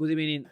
Good evening.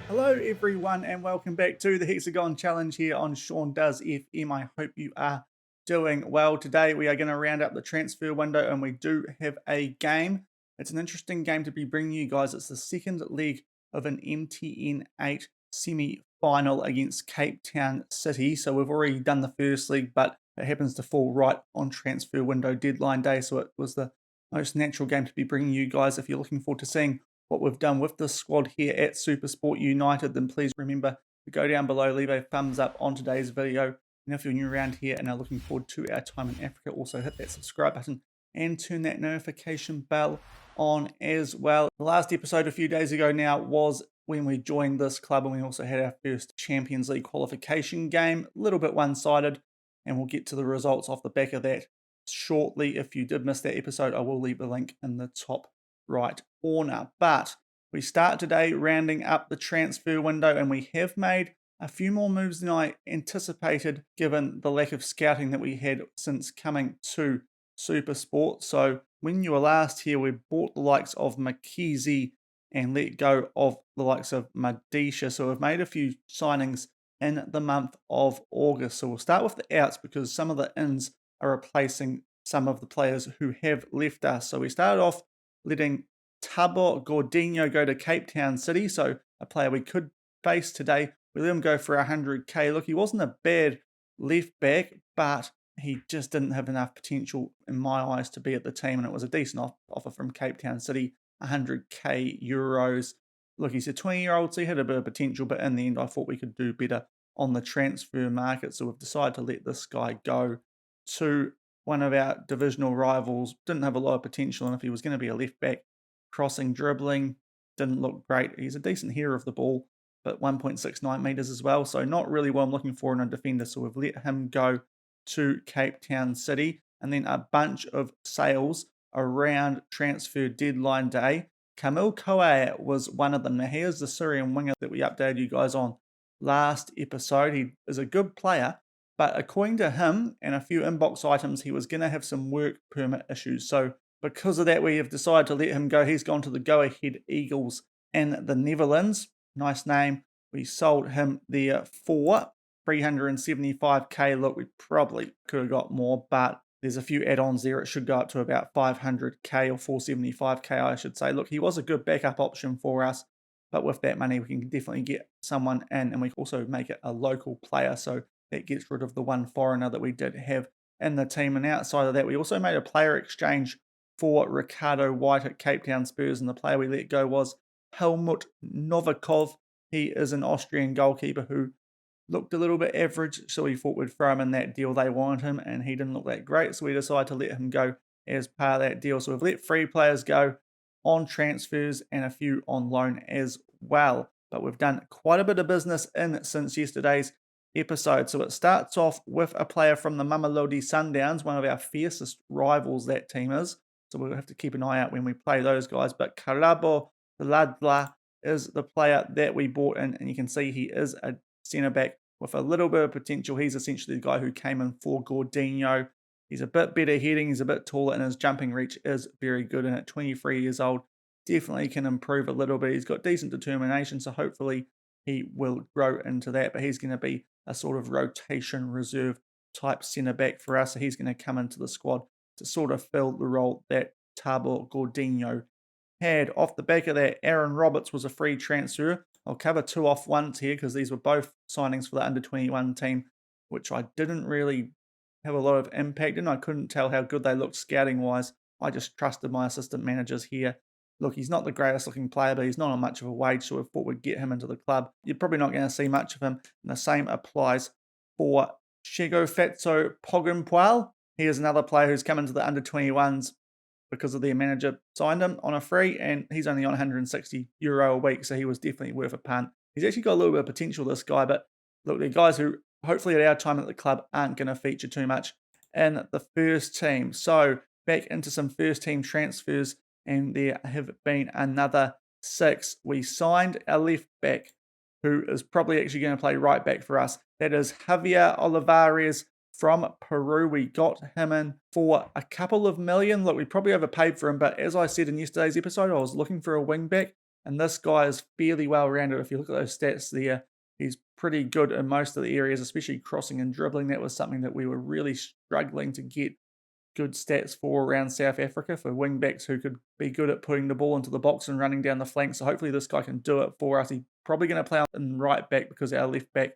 Hello, everyone, and welcome back to the Hexagon Challenge here on Shaun Does FM. I hope you are doing well. Today, we are going to round up the transfer window, and we do have a game. It's an interesting game to be bringing you guys. It's the second leg of an MTN8 Semi Final against Cape Town City. So we've already done the first leg, but it happens to fall right on transfer window deadline day. So it was the most natural game to be bringing you guys if you're looking forward to seeing what we've done with this squad here at SuperSport United, then please remember to go down below, leave a thumbs up on today's video. And if you're new around here and are looking forward to our time in Africa, also hit that subscribe button and turn that notification bell on as well. The last episode a few days ago now was when we joined this club, and we also had our first Champions League qualification game, a little bit one-sided, and we'll get to the results off the back of that shortly. If you did miss that episode, I will leave the link in the top right corner. But we start today rounding up the transfer window, and we have made a few more moves than I anticipated given the lack of scouting that we had since coming to SuperSport. So when you were last here, we bought the likes of Makizi and let go of the likes of Madisha. So we've made a few signings in the month of August. So we'll start with the outs because some of the ins are replacing some of the players who have left us. So we started off letting Tabo Gordinho go to Cape Town City, so a player we could face today. We let him go for 100k. Look, he wasn't a bad left back, but he just didn't have enough potential in my eyes to be at the team, and it was a decent offer from Cape Town City, 100k euros. Look, he's a 20-year-old, so he had a bit of potential, but in the end I thought we could do better on the transfer market, so we've decided to let this guy go to one of our divisional rivals. Didn't have a lot of potential, and if he was going to be a left back, crossing, dribbling, didn't look great. He's a decent header of the ball, but 1.69 metres as well, so not really what I'm looking for in a defender, so we've let him go to Cape Town City. And then a bunch of sales around transfer deadline day. Kamil Koa was one of them. Now, he is the Syrian winger that we updated you guys on last episode. He is a good player, but according to him and a few inbox items, he was going to have some work permit issues. So because of that, we have decided to let him go. He's gone to the Go Ahead Eagles in the Netherlands. Nice name. We sold him there for 375k. Look, we probably could have got more, but there's a few add-ons there. It should go up to about 500k or 475k, I should say. Look, he was a good backup option for us, but with that money, we can definitely get someone in, and we can also make it a local player. So that gets rid of the one foreigner that we did have in the team. And outside of that, we also made a player exchange for Ricardo White at Cape Town Spurs, and the player we let go was Helmut Novikov. He is an Austrian goalkeeper who looked a little bit average, so we thought we'd throw him in that deal. They wanted him, and he didn't look that great, so we decided to let him go as part of that deal. So we've let 3 players go on transfers and a few on loan as well. But we've done quite a bit of business in since yesterday's episode. So it starts off with a player from the Mamelodi Sundowns, one of our fiercest rivals, that team is. So we'll have to keep an eye out when we play those guys. But Karabo Ladla is the player that we bought in, and you can see he is a centre-back with a little bit of potential. He's essentially the guy who came in for Gordinho. He's a bit better heading, he's a bit taller, and his jumping reach is very good. And at 23 years old, definitely can improve a little bit. He's got decent determination, so hopefully he will grow into that. But he's going to be a sort of rotation reserve type centre-back for us. So he's going to come into the squad to sort of fill the role that Tabo Gordinho had. Off the back of that, Aaron Roberts was a free transfer. I'll cover 2 off once here because these were both signings for the under-21 team, which I didn't really have a lot of impact in. I couldn't tell how good they looked scouting-wise. I just trusted my assistant managers here. Look, he's not the greatest looking player, but he's not on much of a wage, so we thought we'd get him into the club. You're probably not going to see much of him, and the same applies for Shego Fatso Pogumpual. He is another player who's come into the under-21s because of their manager signed him on a free, and he's only on 160 euro a week, so he was definitely worth a punt. He's actually got a little bit of potential, this guy, but look, they're guys who hopefully at our time at the club aren't going to feature too much in the first team. So back into some first team transfers, and there have been another 6. We signed a left back who is probably actually going to play right back for us. That is Javier Olivares from Peru. We got him in for a couple of million. Look, we probably overpaid for him, but as I said in yesterday's episode, I was looking for a wing back, and this guy is fairly well-rounded. If you look at those stats there, he's pretty good in most of the areas, especially crossing and dribbling. That was something that we were really struggling to get good stats for around South Africa, for wing backs who could be good at putting the ball into the box and running down the flank. So hopefully this guy can do it for us. He's probably going to play in right back because our left back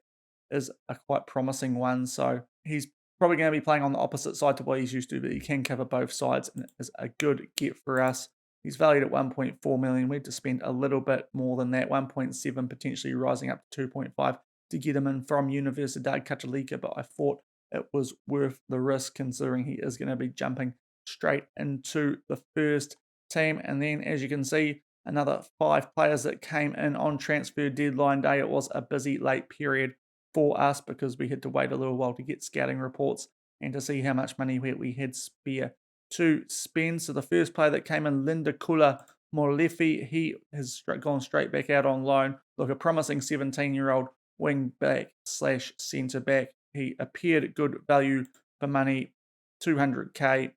is a quite promising one. So he's probably going to be playing on the opposite side to what he's used to, but he can cover both sides and is a good get for us. He's valued at 1.4 million. We had to spend a little bit more than that, 1.7, potentially rising up to 2.5 to get him in from Universidad Católica, but I thought it was worth the risk considering he is going to be jumping straight into the first team. And then, as you can see, another 5 players that came in on transfer deadline day. It was a busy late period for us because we had to wait a little while to get scouting reports and to see how much money we had spare to spend. So the first player that came in, Linda Kula Molefi, he has gone straight back out on loan. Look, a promising 17-year-old wing back / centre back. He appeared good value for money, 200k,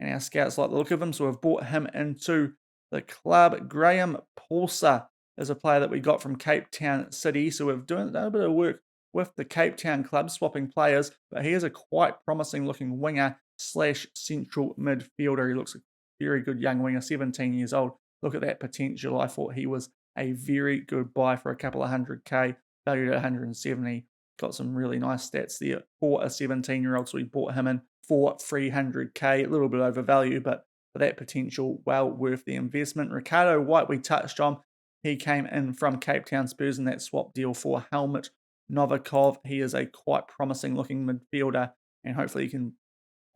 and our scouts like the look of him, so we've brought him into the club. Graham Paulsa is a player that we got from Cape Town City, so we've done a bit of work with the Cape Town club, swapping players, but he is a quite promising looking winger / central midfielder. He looks a very good young winger, 17 years old. Look at that potential. I thought he was a very good buy for a couple of 100k, valued at 170. Got some really nice stats there for a 17-year-old, so we bought him in for 300k, a little bit overvalued, but for that potential, well worth the investment. Ricardo White, we touched on. He came in from Cape Town Spurs in that swap deal for Helmut Novikov. He is a quite promising looking midfielder, and hopefully he can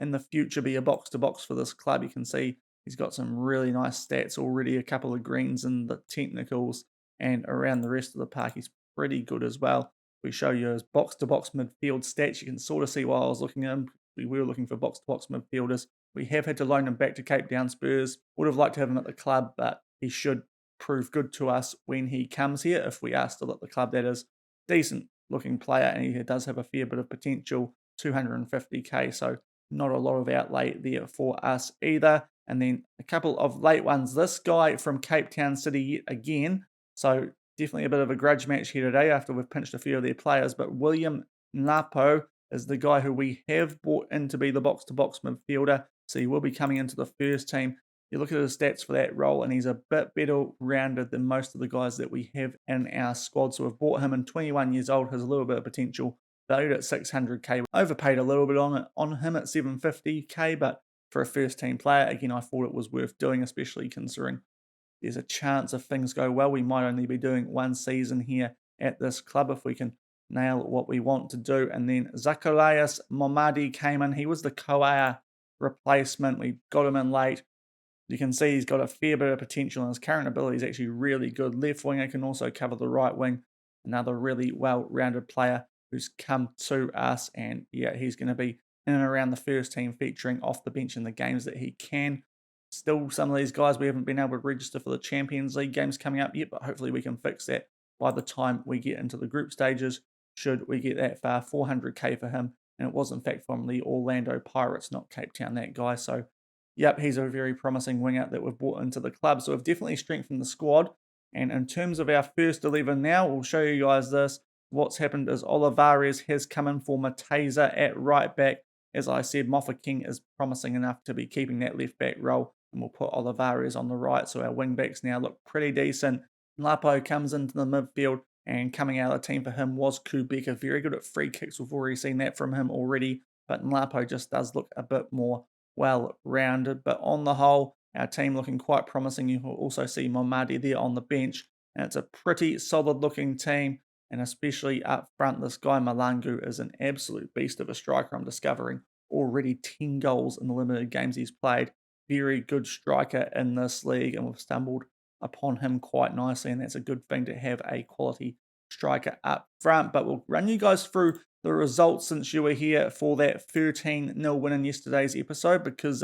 in the future be a box-to-box for this club. You can see he's got some really nice stats already, a couple of greens in the technicals, and around the rest of the park he's pretty good as well. We show you his box-to-box midfield stats. You can sort of see why I was looking at him. We were looking for box-to-box midfielders. We have had to loan him back to Cape Town Spurs. Would have liked to have him at the club, but he should prove good to us when he comes here, if we are still at the club, that is. Decent looking player, and he does have a fair bit of potential, 250k, so not a lot of outlay there for us either. And then a couple of late ones. This guy from Cape Town City yet again, so definitely a bit of a grudge match here today after we've pinched a few of their players, but William Napo is the guy who we have brought in to be the box-to-box midfielder, so he will be coming into the first team. You look at his stats for that role, and he's a bit better rounded than most of the guys that we have in our squad. So we've bought him in, 21 years old, has a little bit of potential, valued at 600k. Overpaid a little bit on him at 750k, but for a first-team player, again, I thought it was worth doing, especially considering there's a chance if things go well, we might only be doing one season here at this club if we can nail what we want to do. And then Zacharias Momadi came in. He was the Koaya replacement. We got him in late. You can see he's got a fair bit of potential, and his current ability is actually really good. Left winger, can also cover the right wing. Another really well-rounded player who's come to us, and yeah, he's going to be in and around the first team, featuring off the bench in the games that he can. Still, some of these guys we haven't been able to register for the Champions League games coming up yet, but hopefully we can fix that by the time we get into the group stages, should we get that far. 400k for him, and it was in fact from the Orlando Pirates, not Cape Town, that guy. So yep, he's a very promising winger that we've brought into the club. So we've definitely strengthened the squad. And in terms of our first 11 now, we'll show you guys this. What's happened is Olivares has come in for Mateza at right back. As I said, Mofa King is promising enough to be keeping that left back role, and we'll put Olivares on the right. So our wing backs now look pretty decent. Lapo comes into the midfield, and coming out of the team for him was Kubeka. Very good at free kicks. We've already seen that from him already, but Lapo just does look a bit more well-rounded. But on the whole, our team looking quite promising. You will also see Momadi there on the bench, and it's a pretty solid-looking team. And especially up front, this guy Malangu is an absolute beast of a striker. I'm discovering already 10 goals in the limited games he's played. Very good striker in this league, and we've stumbled upon him quite nicely, and that's a good thing to have a quality striker up front. But we'll run you guys through the results since you were here for that 13-0 win in yesterday's episode, because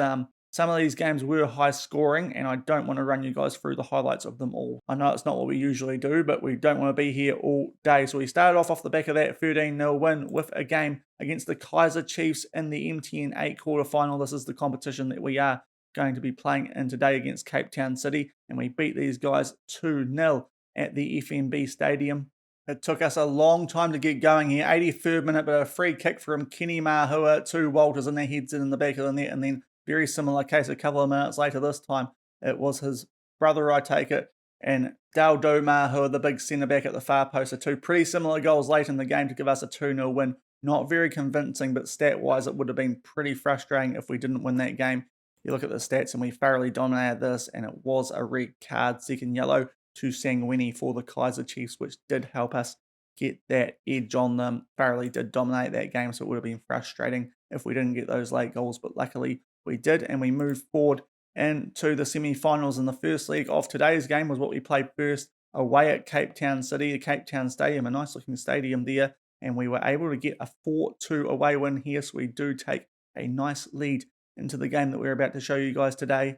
Some of these games were high scoring, and I don't want to run you guys through the highlights of them all. I know it's not what we usually do, but we don't want to be here all day. So we started off the back of that 13-0 win with a game against the Kaiser Chiefs in the MTN8 quarterfinal. This is the competition that we are going to be playing in today against Cape Town City, and we beat these guys 2-0 at the FNB Stadium. It took us a long time to get going here. 83rd minute, but a free kick from Kenny Mahua to Walters, and they heads it in the back of the net, and then very similar case a couple of minutes later this time. It was his brother, I take it, and Daldo Mahua, the big centre-back at the far post, are two pretty similar goals late in the game to give us a 2-0 win. Not very convincing, but stat-wise it would have been pretty frustrating if we didn't win that game. You look at the stats and we thoroughly dominated this, and it was a red card, second yellow to Sanguini for the Kaiser Chiefs, which did help us get that edge on them. Thoroughly did dominate that game, so it would have been frustrating if we didn't get those late goals, but luckily we did, and we moved forward into the semi-finals. In the first leg of today's game was what we played first away at Cape Town City, the Cape Town Stadium, a nice looking stadium there, and we were able to get a 4-2 away win here, so we do take a nice lead into the game that we're about to show you guys today.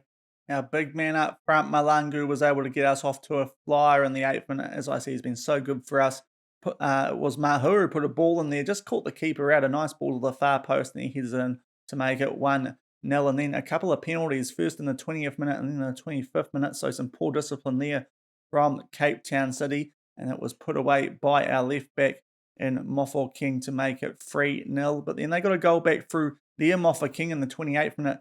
Our big man up front, Malangu, was able to get us off to a flyer in the 8th minute. As I see, he's been so good for us. It was Mahu who put a ball in there, just caught the keeper out, a nice ball to the far post, and he heads in to make it 1-0. And then a couple of penalties, first in the 20th minute and then in the 25th minute, so some poor discipline there from Cape Town City, and it was put away by our left back in Moffo King to make it 3-0. But then they got a goal back through their Moffo King in the 28th minute.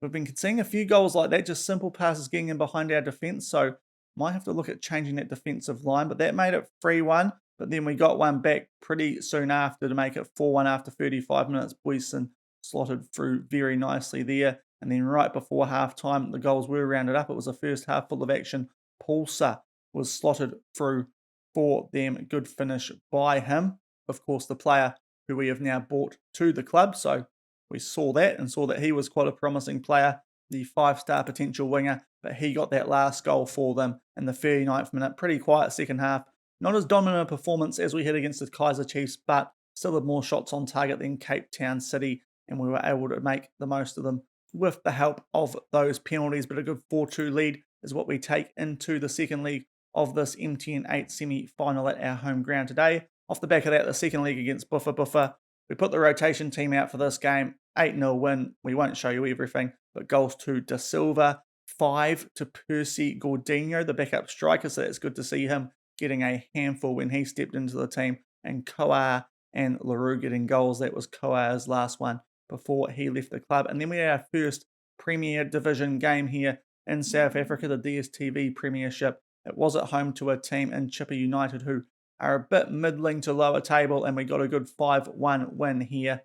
We've been seeing a few goals like that, just simple passes getting in behind our defence, so might have to look at changing that defensive line, but that made it 3-1, but then we got one back pretty soon after to make it 4-1 after 35 minutes. Boyson slotted through very nicely there, and then right before half-time, the goals were rounded up. It was a first half full of action. Pulsar was slotted through for them. Good finish by him. Of course, the player who we have now brought to the club, so we saw that and saw that he was quite a promising player, the 5-star potential winger, but he got that last goal for them in the 39th minute. Pretty quiet second half. Not as dominant a performance as we had against the Kaiser Chiefs, but still had more shots on target than Cape Town City, and we were able to make the most of them with the help of those penalties. But a good 4-2 lead is what we take into the second leg of this MTN8 Semi Final at our home ground today. Off the back of that, the second leg against Buffa. We put the rotation team out for this game. 8-0 win. We won't show you everything, but goals to Da Silva, 5 to Percy Gordinho, the backup striker, so it's good to see him getting a handful when he stepped into the team, and Koa and LaRue getting goals. That was Koa's last one before he left the club. And then we had our first Premier Division game here in South Africa, the DSTV Premiership. It was at home to a team in Chipper United who are a bit middling to lower table, and we got a good 5-1 win here.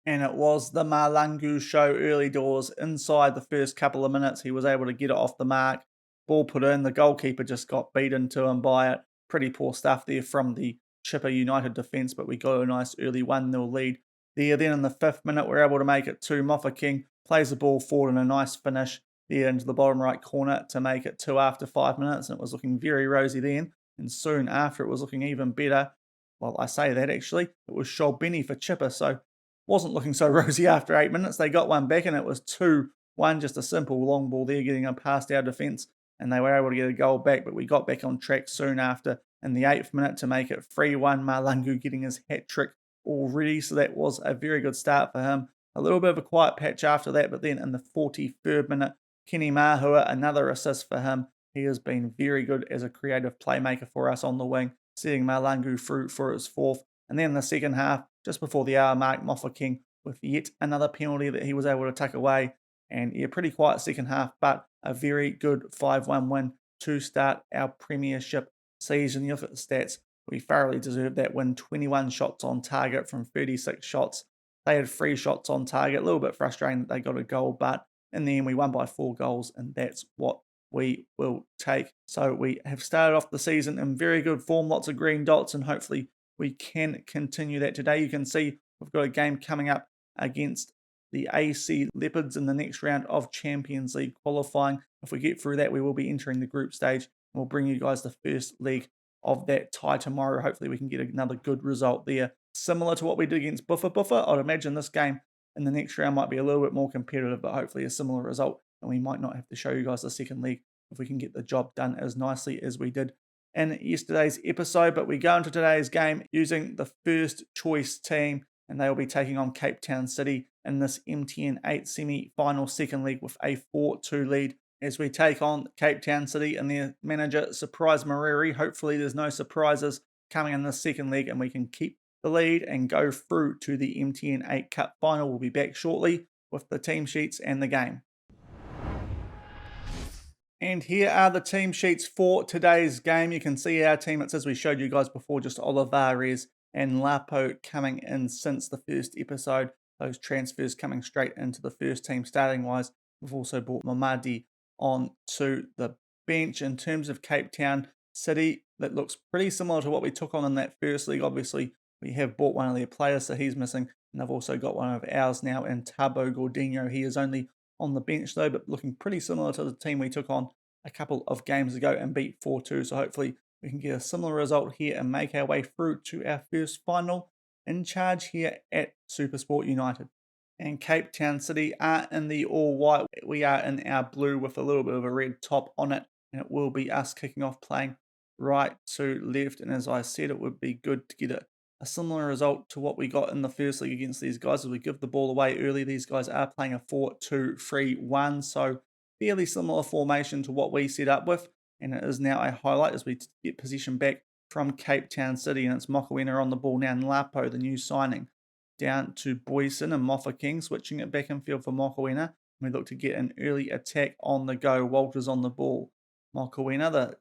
And it was the Malangu show early doors. Inside the first couple of minutes, he was able to get it off the mark. Ball put in, the goalkeeper just got beaten to him by it. Pretty poor stuff there from the Chipper United defence, but we got a nice early 1-0 lead there. Then in the 5th minute, we're able to make it 2. Moffo King plays the ball forward and a nice finish there into the bottom right corner to make it 2 after 5 minutes, and it was looking very rosy then. And soon after, it was looking even better. Well, I say that actually. It was Sholbeni for Chipper, so wasn't looking so rosy after 8 minutes. They got one back, and it was 2-1, just a simple long ball there, getting them past our defence, and they were able to get a goal back, but we got back on track soon after in the 8th minute to make it 3-1. Malangu getting his hat-trick already, so that was a very good start for him. A little bit of a quiet patch after that, but then in the 43rd minute, Kenny Mahua, another assist for him. He has been very good as a creative playmaker for us on the wing, seeing Malangu through for his 4th. And then in the second half, just before the hour mark, Moffo King with yet another penalty that he was able to tuck away. And yeah, pretty quiet second half, but a very good 5-1 win to start our Premiership season. You look at the stats, we thoroughly deserved that win. 21 shots on target from 36 shots. They had 3 shots on target. A little bit frustrating that they got a goal, but in the end we won by 4 goals, and that's what we will take. So we have started off the season in very good form, lots of green dots, and hopefully we can continue that today. You can see we've got a game coming up against the AC Leopards in the next round of Champions League qualifying. If we get through that, we will be entering the group stage. We'll bring you guys the first leg of that tie tomorrow. Hopefully we can get another good result there. Similar to what we did against Buffa. I'd imagine this game in the next round might be a little bit more competitive, but hopefully a similar result. And we might not have to show you guys the second leg if we can get the job done as nicely as we did in yesterday's episode. But we go into today's game using the first choice team, and they will be taking on Cape Town City in this MTN8 Semi Final second leg with a 4-2 lead as we take on Cape Town City and their manager, Surprise Mariri. Hopefully there's no surprises coming in the second leg and we can keep the lead and go through to the MTN8 Cup final. We'll be back shortly with the team sheets and the game. And here are the team sheets for today's game. You can see our team. It's as we showed you guys before, just Olivares and Lapo coming in since the first episode. Those transfers coming straight into the first team starting wise. We've also brought Mamadi on to the bench. In terms of Cape Town City, that looks pretty similar to what we took on in that first league. Obviously, we have bought one of their players, so he's missing. And they've also got one of ours now in Tabo Gordinho. He is only on the bench though, but looking pretty similar to the team we took on a couple of games ago and beat 4-2. So hopefully we can get a similar result here and make our way through to our first final. In charge here at SuperSport United. And Cape Town City are in the all white. We are in our blue with a little bit of a red top on it. And it will be us kicking off playing right to left. And as I said, it would be good to get a similar result to what we got in the first league against these guys as we give the ball away early. These guys are playing a 4-2-3-1. So fairly similar formation to what we set up with. And it is now a highlight as we get possession back from Cape Town City, and it's Mokoena on the ball now, and Lapo, the new signing, down to Boyson and Mofa King, switching it back in field for Mokoena. We look to get an early attack on the go. Walters on the ball. Mokoena, the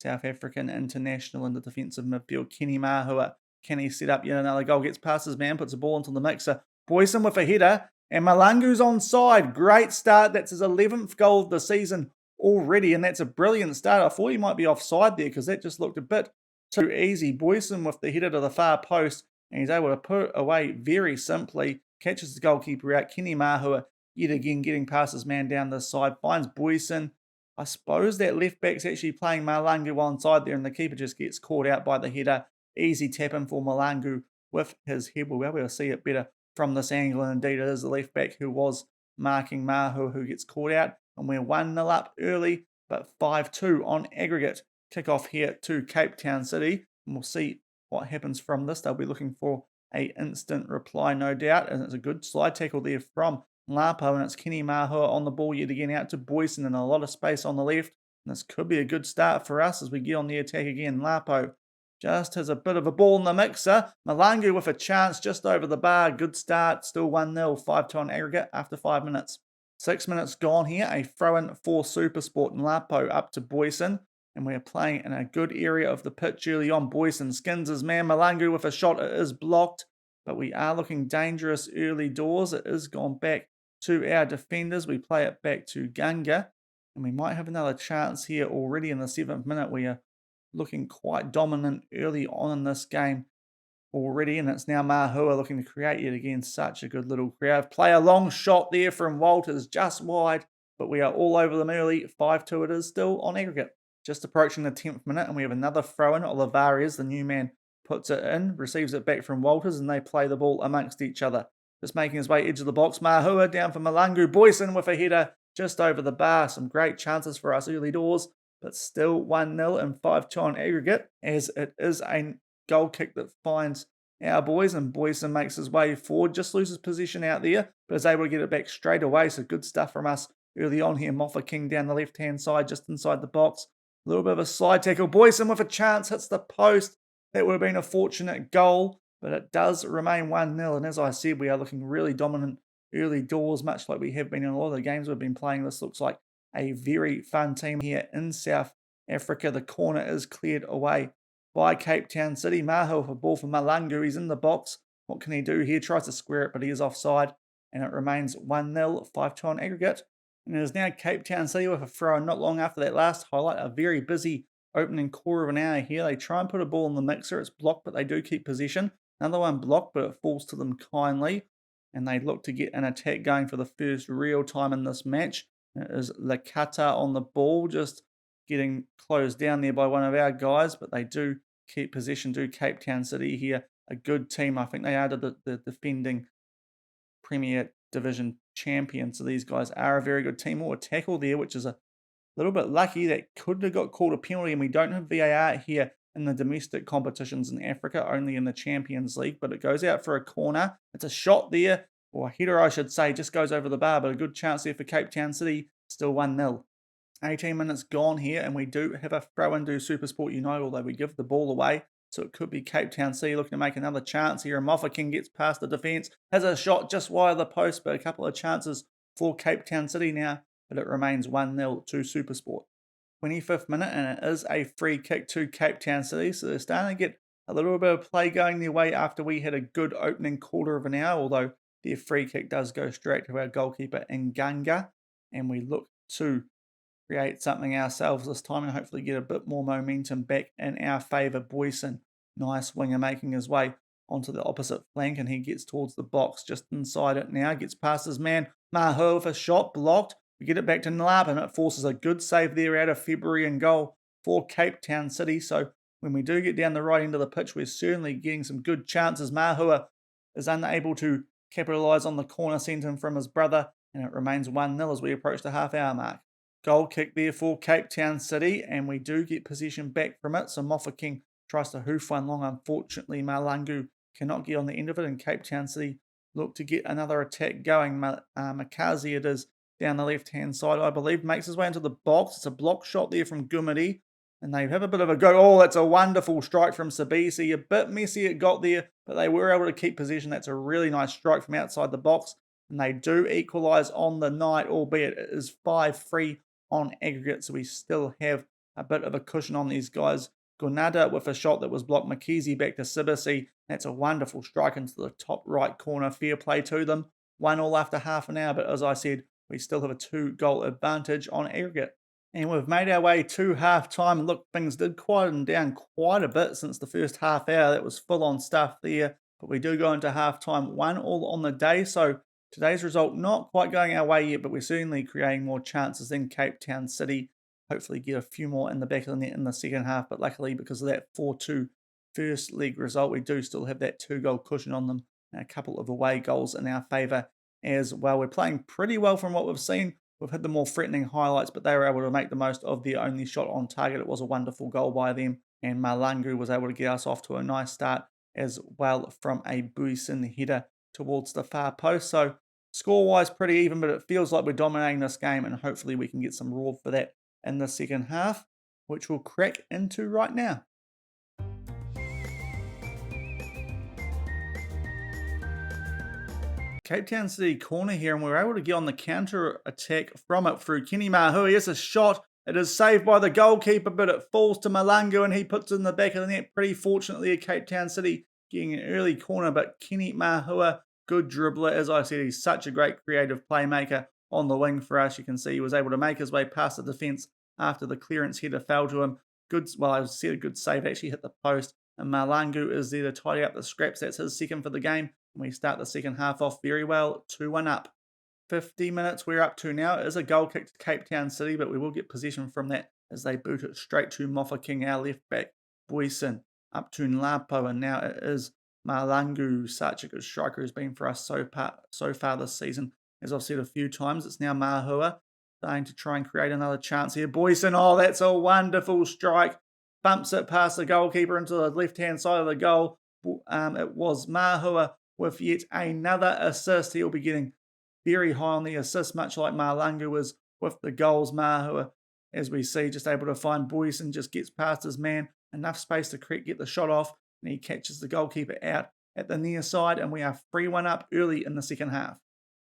South African international in the defensive midfield. Kenny Mahua, can he set up yet another goal? Gets past his man, puts the ball into the mixer. Boyson with a header, and Malangu's onside. Great start. That's his 11th goal of the season already, and that's a brilliant start. I thought he might be offside there because that just looked a bit too easy. Boyson with the header to the far post, and he's able to put it away very simply. Catches the goalkeeper out. Kenny Mahua yet again getting past his man down the side. Finds Boyson. I suppose that left back's actually playing Malangu onside there, and the keeper just gets caught out by the header. Easy tap in for Malangu with his head. We'll be able to see it better from this angle, and indeed it is the left back who was marking Mahua who gets caught out. And we're 1-0 up early, but 5-2 on aggregate. Kick-off here to Cape Town City, and we'll see what happens from this. They'll be looking for an instant reply, no doubt, and it's a good slide tackle there from Lapo, and it's Kenny Mahua on the ball yet again out to Boyson, and a lot of space on the left. And this could be a good start for us as we get on the attack again. Lapo just has a bit of a ball in the mixer. Malangu with a chance just over the bar. Good start, still 1-0, 5-2 on aggregate after 5 minutes. 6 minutes gone here, a throw-in for SuperSport, and Lapo up to Boyson. And we're playing in a good area of the pitch early on. Boyson skins his man. Malangu with a shot. It is blocked, but we are looking dangerous early doors. It is gone back to our defenders. We play it back to Gunga, and we might have another chance here already in the 7th minute. We are looking quite dominant early on in this game already, and it's now Mahua looking to create yet again. Such a good little crowd. Play a long shot there from Walters, just wide, but we are all over them early. 5-2 it is still on aggregate. Just approaching the 10th minute, and we have another throw-in. Olivares, the new man, puts it in, receives it back from Walters, and they play the ball amongst each other. Just making his way edge of the box. Mahua down for Malangu. Boyson with a header just over the bar. Some great chances for us early doors, but still 1-0 and 5-2 on aggregate, as it is a goal kick that finds our boys, and Boyson makes his way forward. Just loses position out there, but is able to get it back straight away. So good stuff from us early on here. Mofa King down the left-hand side, just inside the box. A little bit of a slide tackle. Boyson with a chance, hits the post. That would have been a fortunate goal, but it does remain 1-0. And as I said, we are looking really dominant early doors, much like we have been in a lot of the games we've been playing. This looks like a very fun team here in South Africa. The corner is cleared away by Cape Town City. Mahua with a ball for Malangu. He's in the box. What can he do here? Tries to square it, but he is offside. And it remains 1-0, 5-2 on aggregate. And it is now Cape Town City with a throw. Not long after that last highlight, a very busy opening quarter of an hour here. They try and put a ball in the mixer. It's blocked, but they do keep possession. Another one blocked, but it falls to them kindly. And they look to get an attack going for the first real time in this match. It is Lakata on the ball, just getting closed down there by one of our guys, but they do keep possession. Do Cape Town City here a good team. I think they are the defending Premier Division champion. So these guys are a very good team. Or a tackle there, which is a little bit lucky. That could have got called a penalty, and we don't have VAR here in the domestic competitions in Africa, only in the Champions League, but it goes out for a corner. It's a shot there, or a header I should say, just goes over the bar, but a good chance there for Cape Town City, still 1-0. 18 minutes gone here, and we do have a throw into SuperSport United, although we give the ball away. So it could be Cape Town City looking to make another chance here. And Moffaking gets past the defence, has a shot just wide of the post, but a couple of chances for Cape Town City now, but it remains 1-0 to SuperSport. 25th minute, and it is a free kick to Cape Town City. So they're starting to get a little bit of play going their way after we had a good opening quarter of an hour, although their free kick does go straight to our goalkeeper Nganga, and we look to create something ourselves this time and hopefully get a bit more momentum back in our favour. Boyson, nice winger, making his way onto the opposite flank, and he gets towards the box just inside it now, gets past his man Mahua with a shot blocked. We get it back to Nlap, and it forces a good save there out of February and goal for Cape Town City. So when we do get down the right end of the pitch, we're certainly getting some good chances. Mahua is unable to capitalise on the corner sent in from his brother, and it remains 1-0 as we approach the half-hour mark. Goal kick there for Cape Town City, and we do get possession back from it. So Moffaking tries to hoof one long. Unfortunately, Malangu cannot get on the end of it, and Cape Town City look to get another attack going. Makazi it is down the left-hand side, I believe, makes his way into the box. It's a block shot there from Gumadi, and they have a bit of a go. Oh, that's a wonderful strike from Sabisi. A bit messy it got there, but they were able to keep possession. That's a really nice strike from outside the box, and they do equalise on the night, albeit it is 5-3 on aggregate, so we still have a bit of a cushion on these guys. Gonada with a shot that was blocked. Makizi back to Sibisi. That's a wonderful strike into the top right corner. Fair play to them. 1-1 after half an hour, but as I said, we still have a 2-goal advantage on aggregate. And we've made our way to half-time. Look, things did quieten down quite a bit since the first half hour. That was full-on stuff there. But we do go into half-time 1-1 on the day. So today's result not quite going our way yet, but we're certainly creating more chances than Cape Town City. Hopefully get a few more in the back of the net in the second half. But luckily, because of that 4-2 first leg result, we do still have that 2-goal cushion on them. And a couple of away goals in our favour as well. We're playing pretty well from what we've seen. We've had the more threatening highlights, but they were able to make the most of their only shot on target. It was a wonderful goal by them, and Malangu was able to get us off to a nice start as well from a Buisin header towards the far post. So score-wise, pretty even, but it feels like we're dominating this game, and hopefully we can get some reward for that in the second half, which we'll crack into right now. Cape Town City corner here, and we're able to get on the counter attack from it through Kenny Mahui. Here's a shot. It is saved by the goalkeeper, but it falls to Malangu, and he puts it in the back of the net. Pretty fortunately, a Cape Town City getting an early corner, but Kenny Mahua, good dribbler. As I said, he's such a great creative playmaker on the wing for us. You can see he was able to make his way past the defence after the clearance header fell to him. I said a good save, actually hit the post, and Malangu is there to tidy up the scraps. That's his second for the game. We start the second half off very well, 2-1 up. 50 minutes we're up to now. It is a goal kick to Cape Town City, but we will get possession from that as they boot it straight to Moffaking, our left back. Boyson up to Nlapo, and now it is Malangu, such a good striker who's been for us so far this season. As I've said a few times, it's now Mahua starting to try and create another chance here. Boyson, oh, that's a wonderful strike. Bumps it past the goalkeeper into the left-hand side of the goal. It was Mahua with yet another assist. He'll be getting very high on the assist, much like Malangu was with the goals. Mahua, as we see, just able to find Boyson, just gets past his man, enough space to get the shot off, and he catches the goalkeeper out at the near side, and we are 3-1 up early in the second half.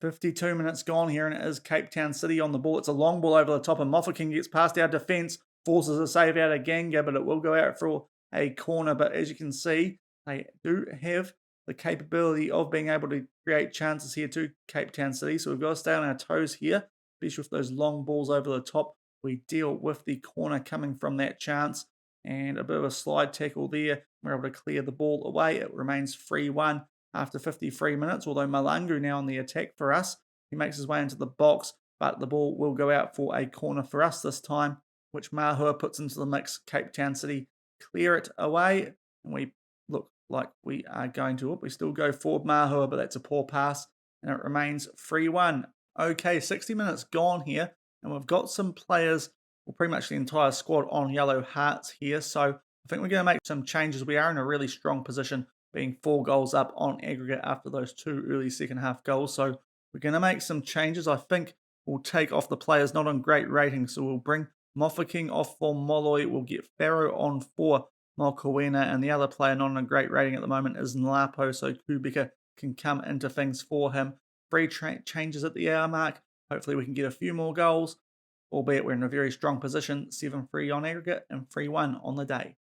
52 minutes gone here, and it is Cape Town City on the ball. It's a long ball over the top, and Moffaking gets past our defence, forces a save out of Ganga, but it will go out for a corner. But as you can see, they do have the capability of being able to create chances here to Cape Town City. So we've got to stay on our toes here, especially with those long balls over the top. We deal with the corner coming from that chance, and a bit of a slide tackle there. We're able to clear the ball away. It remains 3-1 after 53 minutes, although Malangu now on the attack for us. He makes his way into the box, but the ball will go out for a corner for us this time, which Mahua puts into the mix. Cape Town City clear it away, and we look like we are going to. We still go forward, Mahua, but that's a poor pass. and it remains 3-1. Okay, 60 minutes gone here, and we've got some players, well, pretty much the entire squad on yellow hearts here. So I think we're going to make some changes. We are in a really strong position, being 4 goals up on aggregate after those 2 early second half goals. So we're going to make some changes. I think we'll take off the players not on great ratings. So we'll bring Moffaking off for Molloy. We'll get Farrow on for Mokoena, and the other player not on a great rating at the moment is Nlapo. So Kubika can come into things for him. 3 changes at the hour mark. Hopefully we can get a few more goals, albeit we're in a very strong position. 7-3 on aggregate and 3-1 on the day.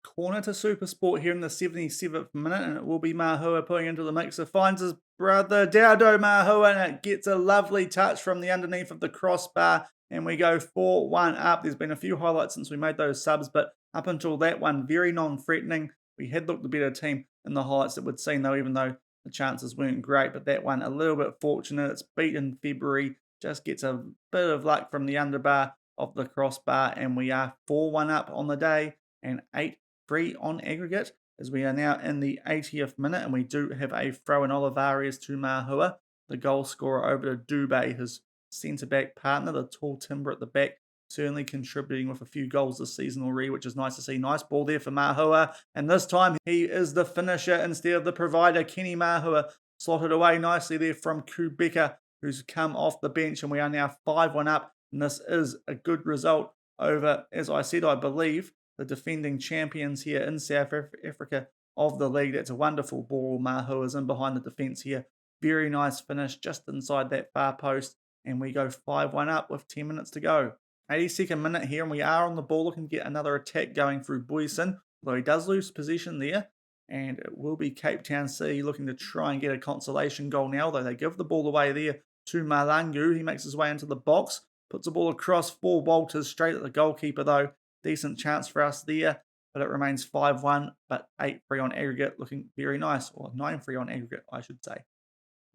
Corner to SuperSport here in the 77th minute, and it will be Mahua putting into the mixer. Finds his brother Daudo Mahua, and it gets a lovely touch from the underneath of the crossbar, and we go 4-1 up. There's been a few highlights since we made those subs, but up until that one, very non-threatening. We had looked the better team in the highlights that we'd seen, though, even though the chances weren't great, but that one a little bit fortunate. It's beat in February, just gets a bit of luck from the underbar of the crossbar, and we are 4-1 up on the day and 8-3 on aggregate, as we are now in the 80th minute, and we do have a throw in Olivares to Mahua, the goal scorer, over to Dubé, his centre-back partner, the tall timber at the back, certainly contributing with a few goals this season already, which is nice to see. Nice ball there for Mahua, and this time he is the finisher instead of the provider. Kenny Mahua slotted away nicely there from Kubeka, who's come off the bench, and we are now 5-1 up, and this is a good result over, as I said, I believe, the defending champions here in South Africa of the league. That's a wonderful ball. Mahua's in behind the defence here. Very nice finish just inside that far post, and we go 5-1 up with 10 minutes to go. 82nd minute here, and we are on the ball looking to get another attack going through Boyson, although he does lose possession there, and it will be Cape Town City looking to try and get a consolation goal now, though they give the ball away there to Malangu. He makes his way into the box, puts the ball across for Walters, straight at the goalkeeper though. Decent chance for us there, but it remains 5-1, but 8-3 on aggregate, looking very nice, or 9-3 on aggregate, I should say.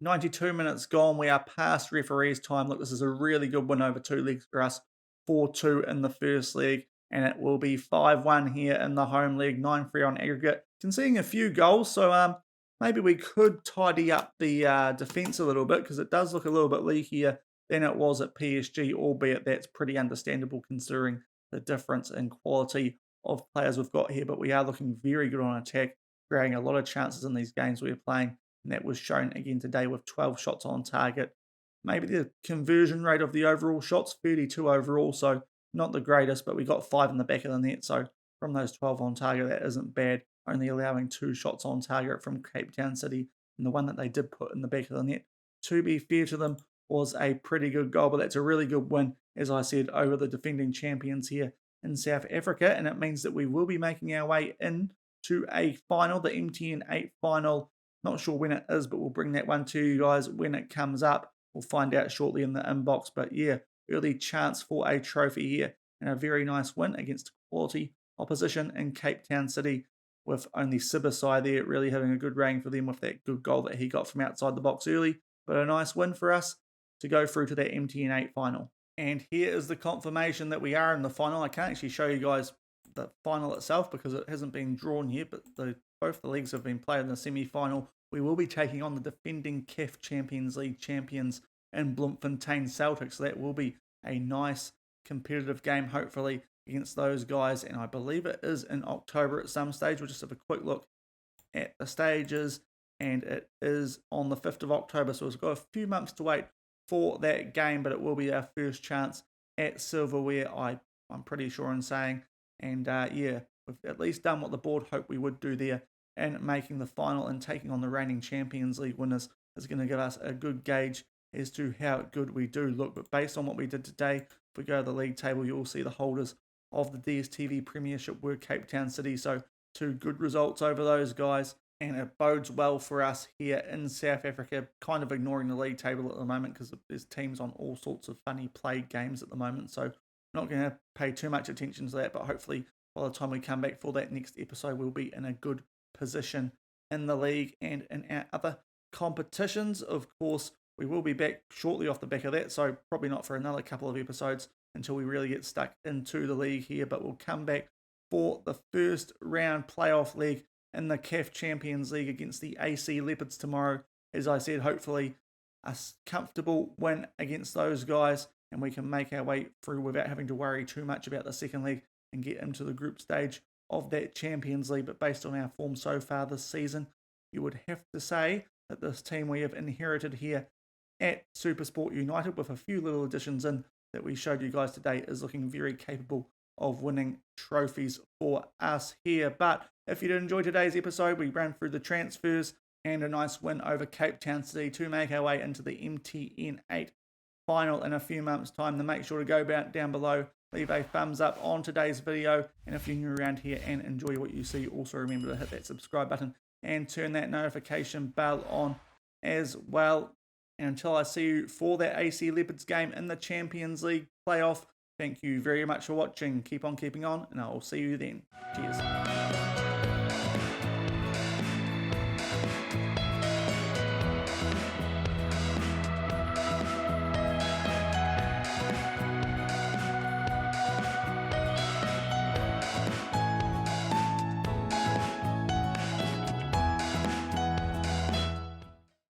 92 minutes gone, we are past referee's time. Look, this is a really good win over 2 legs for us. 4-2 in the first leg, and it will be 5-1 here in the home leg, 9-3 on aggregate. Conceding a few goals, so maybe we could tidy up the defence a little bit, because it does look a little bit leakier than it was at PSG, albeit that's pretty understandable considering the difference in quality of players we've got here, but we are looking very good on attack, creating a lot of chances in these games we're playing, and that was shown again today with 12 shots on target. Maybe the conversion rate of the overall shots, 32 overall, so not the greatest, but we got 5 in the back of the net, so from those 12 on target, that isn't bad, only allowing 2 shots on target from Cape Town City, and the one that they did put in the back of the net, to be fair to them, was a pretty good goal, but that's a really good win, as I said, over the defending champions here in South Africa, and it means that we will be making our way in to a final, the MTN8 final. Not sure when it is, but we'll bring that one to you guys when it comes up. We'll find out shortly in the inbox, but yeah, early chance for a trophy here, and a very nice win against quality opposition in Cape Town City, with only Sibasai there really having a good reign for them with that good goal that he got from outside the box early, but a nice win for us to go through to that MTN8 final. And here is the confirmation that we are in the final. I can't actually show you guys the final itself because it hasn't been drawn yet, but both the leagues have been played in the semi-final. We will be taking on the defending CAF Champions League champions in Bloemfontein Celtic, so that will be a nice competitive game, hopefully, against those guys, and I believe it is in October at some stage. We'll just have a quick look at the stages, and it is on the 5th of October, so we've got a few months to wait for that game, but it will be our first chance at silverware, I'm pretty sure in saying, and yeah, we've at least done what the board hoped we would do there, and making the final and taking on the reigning Champions League winners is going to give us a good gauge as to how good we do look. But based on what we did today, if we go to the league table, you'll see the holders of the DSTV Premiership were Cape Town City, so 2 good results over those guys, and it bodes well for us here in South Africa, kind of ignoring the league table at the moment because there's teams on all sorts of funny played games at the moment, so not going to pay too much attention to that, but hopefully by the time we come back for that next episode, we'll be in a good position in the league and in our other competitions. Of course, we will be back shortly off the back of that, so probably not for another couple of episodes until we really get stuck into the league here, but we'll come back for the first round playoff leg in the CAF Champions League against the AC Leopards tomorrow. As I said, hopefully a comfortable win against those guys, and we can make our way through without having to worry too much about the second leg and get into the group stage of that Champions League. But based on our form so far this season, you would have to say that this team we have inherited here at SuperSport United, with a few little additions in that we showed you guys today, is looking very capable of winning trophies for us here. But if you did enjoy today's episode, we ran through the transfers and a nice win over Cape Town City to make our way into the MTN8 final in a few months' time. Then make sure to go down below, leave a thumbs up on today's video, and if you're new around here and enjoy what you see, also remember to hit that subscribe button and turn that notification bell on as well. And until I see you for that AC Leopards game in the Champions League playoff, thank you very much for watching. Keep on keeping on, and I will see you then. Cheers.